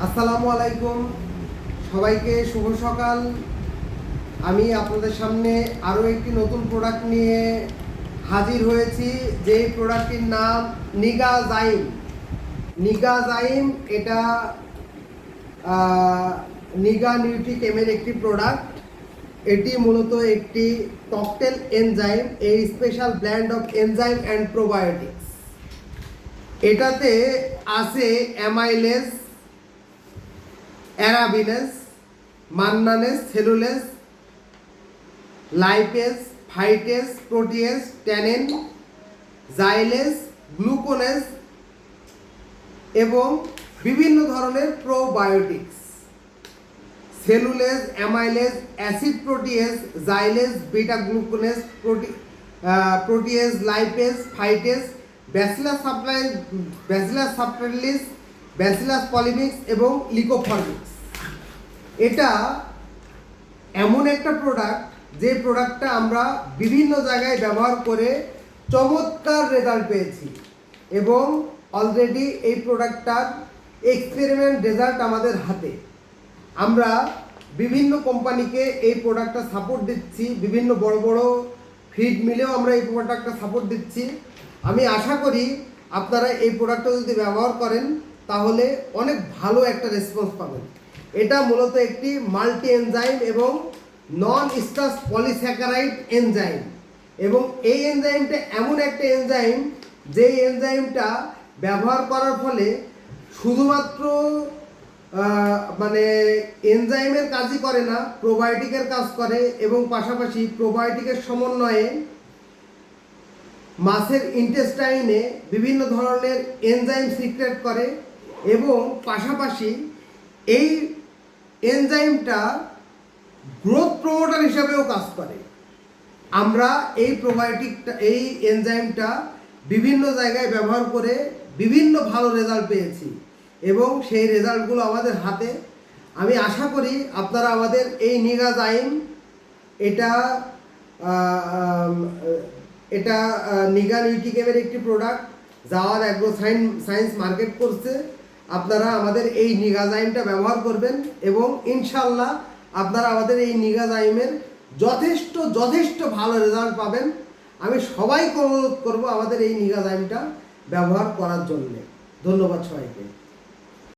আসসালামু আলাইকুম, সবাইকে শুভ সকাল। আমি আপনাদের সামনে আরও একটি নতুন প্রোডাক্ট নিয়ে হাজির হয়েছি। যেই প্রোডাক্টটির নাম নিগাজাইম। নিগাজাইম এটা নিগা নিউট্রিকেমের একটি প্রোডাক্ট। এটি মূলত একটি cocktail enzyme, a special blend of enzyme and probiotics. এটাতে আছে amylase, arabinase, mannanase, cellulase, lipase, phytase, protease, tannin, xylase, glucanase এবং বিভিন্ন ধরনের probiotics. Cellulase, amylase, acid protease, xylase, beta glucanase, protease, lipase, phytase, bacillus subtilis, bacillus polymyxa এবং licheniformis. এটা এমন একটা product যে প্রোডাক্টটা আমরা বিভিন্ন জায়গায় ব্যবহার করে চমৎকার রেজাল্ট পেয়েছি এবং অলরেডি এই প্রোডাক্টটার এক্সপেরিমেন্ট রেজাল্ট আমাদের হাতে। আমরা বিভিন্ন কোম্পানিকে এই প্রোডাক্টটা সাপোর্ট দিচ্ছি, বিভিন্ন বড় বড় ফিড মিলেও আমরা এই প্রোডাক্টটা সাপোর্ট দিচ্ছি। আমি আশা করি আপনারা এই প্রোডাক্টটা যদি ব্যবহার করেন তাহলে অনেক ভালো একটা রেসপন্স পাবেন। এটা মূলত একটি মাল্টি এনজাইম এবং নন স্টার্চ পলিস্যাকারাইড এনজাইম, এবং এই এনজাইমটা এমন একটা এনজাইম যে এনজাইমটা ব্যবহার করার ফলে শুধুমাত্র এনজাইমের কাজই করে না, প্রোবায়োটিকের কাজ করে এবং পাশাপাশি প্রোবায়োটিকের সমন্বয়ে মাছের ইন্টেস্টাইনে বিভিন্ন ধরনের এনজাইম সিক্রেট করে এবং পাশাপাশি এই এনজাইমটা গ্রোথ প্রমোটার হিসাবেও কাজ করে। আমরা এই এই এনজাইমটা বিভিন্ন জায়গায় ব্যবহার করে বিভিন্ন ভালো রেজাল্ট পেয়েছি এবং সেই রেজাল্টগুলো আমাদের হাতে। আমি আশা করি আপনারা আমাদের এই নিগাজাইম এটা নিগা নিউট্রিকেমের একটি product, Jawad agro science market করছে। আপনারা আমাদের এই নিগাজাইমটা ব্যবহার করবেন এবং ইনশাল্লাহ আপনারা আমাদের এই নিগাজাইমের যথেষ্ট ভালো রেজাল্ট পাবেন। আমি সবাইকে অনুরোধ করব আমাদের এই নিগাজাইমটা ব্যবহার করার জন্যে। ধন্যবাদ সবাইকে।